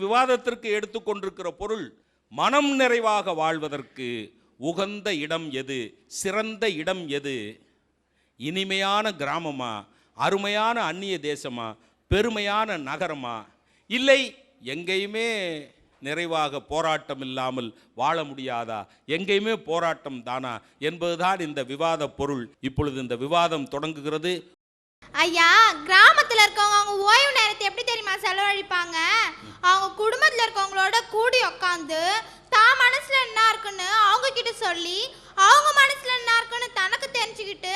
விவாதத்திற்கு எடுத்துக்கொண்டிருக்கிற பொருள், மனம் நிறைவாக வாழ்வதற்கு உகந்த இடம் எது, சிறந்த இடம் எது, இனிமையான கிராமமா, அருமையான அந்நிய தேசமா, பெருமையான நகரமா, இல்லை எங்கேயுமே நிறைவாக போராட்டம் இல்லாமல் வாழ முடியாதா, எங்கேயுமே போராட்டம் தானா என்பதுதான் இந்த விவாத பொருள். இப்பொழுது இந்த விவாதம் தொடங்குகிறது. ஐயா, கிராமத்தில் இருக்கவங்க அவங்க ஓய்வு நேரத்தை எப்படி தெரியுமா செலவழிப்பாங்க? அவங்க குடும்பத்தில் இருக்கவங்களோட கூடி உக்காந்து தான் மனசுல என்ன இருக்குன்னு அவங்க கிட்ட சொல்லி, அவங்க மனசுல என்ன இருக்குன்னு தனக்கு தெரிஞ்சுக்கிட்டு,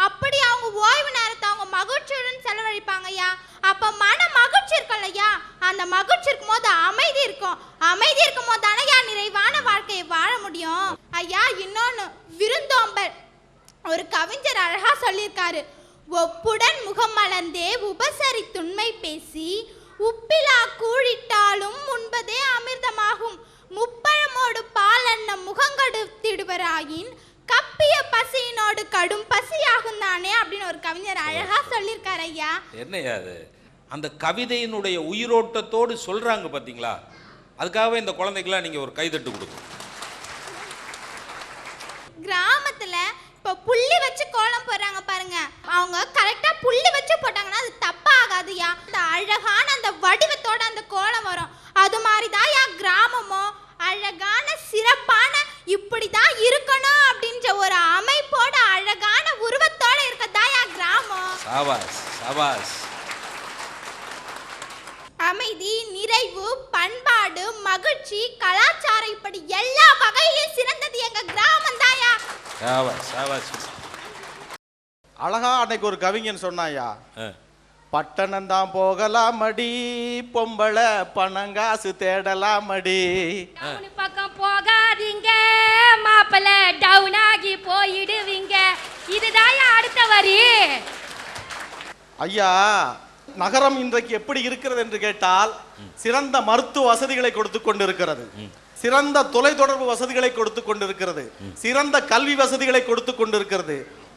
அப்படி அவங்க ஓய்வு நேரத்தை அவங்க மகிழ்ச்சியுடன் செலவழிப்பாங்க ஐயா. அப்ப மன மகிழ்ச்சி இருக்கும்ல ஐயா, அந்த மகிழ்ச்சி இருக்கும் போது அமைதி இருக்கும். அமைதி இருக்கும் போது தானே ஐயா நிறைவான வாழ்க்கையை வாழ முடியும். ஐயா, இன்னொன்னு, விருந்தோம்பல் ஒரு கவிஞர் அழகா சொல்லியிருக்காரு. ஒப்புடன் முகம் மலர்ந்தே உபசரித்துண்மை பேசி, உப்பிலா கூழிட்டாலும் உண்பதே அமிர்தமாகும். முப்பழமோடு பாலன்னம் முகங்கடுத்திடுவராயின் கப்பிய பசியினோடு கடும் பசியாகும் தானே அப்படின்னு ஒரு கவிஞர் அழகா சொல்லியிருக்காரு ஐயா. என்னையா அது? அந்த கவிதையினுடைய உயிரோட்டத்தோடு சொல்றாங்க பாத்தீங்களா? அதுக்காகவே இந்த குழந்தைக்கெல்லாம் நீங்க ஒரு கைதட்டு கொடுங்க. கிராமத்துல இப்போ புள்ளி வச்சு கோலம் போடுறாங்க பாருங்க, அவங்க கரெக்டா புள்ளி வச்சு போட்டாங்கன்னா அது தப்பா ஆகாதுயா. அந்த அழகான அந்த வடிவத்தோட அந்த கோலம் வரும். அது மாதிரிதான் யா கிராமமோ அழகான சிறப்பான இப்படிதான் இருக்கணும் அப்படின்ற ஒரு அமைப்போட அழகான உருவத்தோட இருக்கதா யா கிராமம். சாபாஸ் சாபாஸ். அமைதி, நிறைவு, பண்பாடு, மகிழ்ச்சி, கலாச்சாரம், இப்படி எல்லா வகையிலும் சிறந்தது எங்க கிராமம் தாயா. அழகா அன்னைக்கு ஒரு கவிஞன் சொன்னாயா, பட்டணம் தான் போகலாமடி, பொம்பளை பணங்காசு தேடலாமடி. பக்கம் போகாதீங்க மாப்பிள்ள, டவுன் ஆகி போயிடுவீங்க. இதுதான் அடுத்த வரி. ஐயா, நகரம் இன்றைக்கு எப்படி இருக்கிறது என்று கேட்டால், சிறந்த மருத்துவ வசதிகளை கொடுத்து கொண்டிருக்கிறது, சிறந்த தொலைத்தொடர்பு வசதிகளை கொடுத்து கொண்டிருக்கிறது, சிறந்த கல்வி வசதிகளை கொடுத்து கொண்டிருக்கிறது,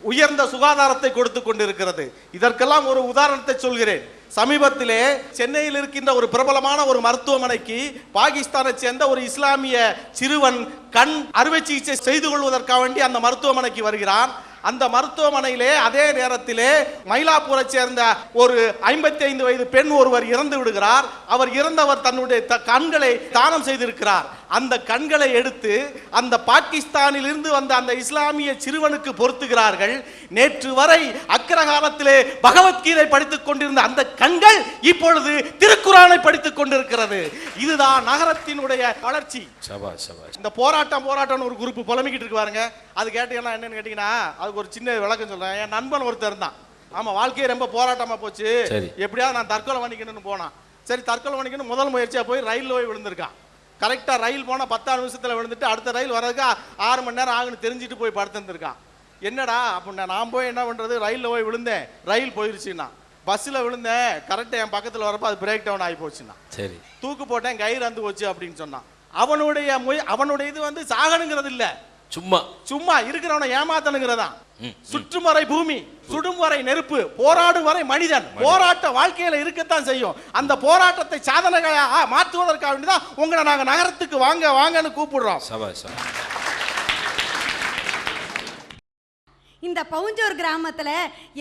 உயர்ந்த சுகாதாரத்தை கொடுத்து கொண்டிருக்கிறது. இதற்கெல்லாம் ஒரு உதாரணத்தை சொல்கிறேன். சமீபத்திலே சென்னையில் இருக்கின்ற ஒரு பிரபலமான ஒரு மருத்துவமனைக்கு பாகிஸ்தானை சேர்ந்த ஒரு இஸ்லாமிய சிறுவன் கண் அறுவை சிகிச்சை செய்து கொள்வதற்காக வேண்டி அந்த மருத்துவமனைக்கு வருகிறான். அந்த மருத்துவமனையிலே அதே நேரத்திலே மயிலாப்பூரை சேர்ந்த ஒரு 55 வயது பெண் ஒருவர் இறந்து விடுகிறார். அவர் இறந்தவர் தன்னுடைய கண்களை தானம் செய்திருக்கிறார். அந்த கண்களை எடுத்து அந்த பாகிஸ்தானில் இருந்து வந்த அந்த இஸ்லாமிய சிறுவனுக்கு பொருத்துகிறார்கள். நேற்று வரை அக்கிரகாலத்திலே பகவத்கீதை படித்துக் கொண்டிருந்த அந்த கண்கள் இப்பொழுது திருக்குரானை படித்துக் கொண்டிருக்கிறது. இதுதான் நகரத்தினுடைய வளர்ச்சி. இந்த போராட்டம் ஒரு குரூப் புலம்பிக்கிட்டு இருக்கு பாருங்க. அது கேட்டீங்கன்னா என்னன்னு கேட்டீங்கன்னா, அதுக்கு ஒரு சின்ன விளக்கம் சொல்றேன். என் நண்பன் ஒருத்தர் தான், ஆமா வாழ்க்கையே ரொம்ப போராட்டமா போச்சு, எப்படியாவது நான் தற்கொலை பண்ணிக்கணும்னு போனான். சரி, தற்கொலை பண்ணிக்கணும் முதல் முயற்சியா போய் ரயில் போய் விழுந்திருக்கான். கரெக்டா ரயில் போனா 10 நிமிஷத்துல விழுந்துட்டு அடுத்த ரயில் வர்றதுக்கு 6 மணி நேரம் ஆகுன்னு தெரிஞ்சுட்டு போய் படுத்திருந்திருக்கான். என்னடா அப்படின்னா, நான் போய் என்ன பண்றது, ரயில்ல போய் விழுந்தேன், ரயில் போயிருச்சுன்னா. பஸ்ஸில் விழுந்தேன், கரெக்டாக என் பக்கத்தில் வரப்போ அது பிரேக் டவுன் ஆகி போச்சுன்னா. சரி, தூக்கு போட்டேன், கயிறு அந்து போச்சு அப்படின்னு சொன்னான். அவனுடைய இது வந்து சாகனுங்கிறது இல்லை, சும்மா இருக்கிறவனை ஏமாத்தனுங்கிறதா. சுற்றுமறை பூமி, சுடும் வரை நெருப்பு, போராடும் வரை மனிதன். போராட்ட வாழ்க்கையில இருக்கத்தான் செய்யும். அந்த போராட்டத்தை சாதனைகளாக மாற்றுவதற்காக வேண்டிதான் உங்களை நாங்க நகரத்துக்கு வாங்க வாங்கன்னு கூப்பிடுறோம். இந்த பவுஞ்சூர் கிராமத்துல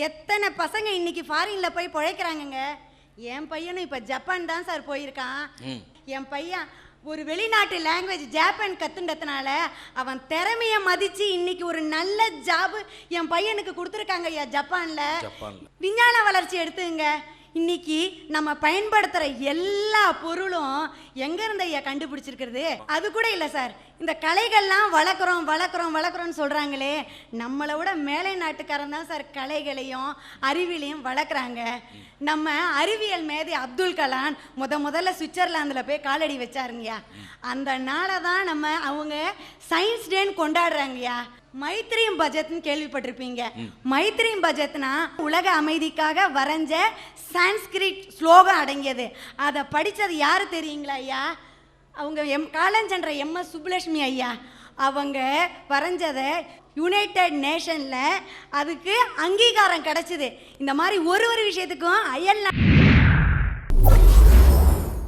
எத்தனை பசங்க இன்னைக்கு ஃபாரின்ல போய் பிழைக்கிறாங்கங்க. என் பையனும் இப்ப ஜப்பான் தான் சார் போயிருக்கான். என் பையன் ஒரு வெளிநாட்டு லாங்குவேஜ் ஜப்பான் கத்துண்டதுனால அவன் திறமைய மதிச்சு இன்னைக்கு ஒரு நல்ல ஜாப் என் பையனுக்கு கொடுத்துருக்காங்க ஐயா ஜப்பான்ல. விஞ்ஞான வளர்ச்சி எடுத்துங்க. இன்னைக்கு நம்ம பயன்படுத்துற எல்லா பொருளும் எங்க இருந்து ஐயா கண்டுபிடிச்சிருக்கிறது? அது கூட இல்ல சார், இந்த கலைகள்லாம் வளர்க்குறோம்னு சொல்றாங்களே, நம்மளை விட மேலை நாட்டுக்காரன் தான் சார் கலைகளையும் அறிவியலையும் வளர்க்குறாங்க. நம்ம அறிவியல் மேதை அப்துல் கலாம் முதல்ல சுவிட்சர்லாந்துல போய் காலடி வச்சாருங்கய்யா. அந்த நாளை தான் அவங்க சயின்ஸ் டேன்னு கொண்டாடுறாங்கய்யா. மைத்ரீம் பட்ஜெட்னு கேள்விப்பட்டிருப்பீங்க. மைத்ரீம் பட்ஜெட்னா உலக அமைதிக்காக வரைஞ்ச சான்ஸ்கிரிட் ஸ்லோகம் அடங்கியது. அதை படித்தது யாரு தெரியுங்களா ஐயா? அவங்க காலஞ்சென்ற MS சுப்புலட்சுமி ஐயா. அவங்க வரைஞ்சதை யுனைடெட் நேஷனில் அதுக்கு அங்கீகாரம் கிடைச்சிது. இந்த மாதிரி ஒரு விஷயத்துக்கும் அயல்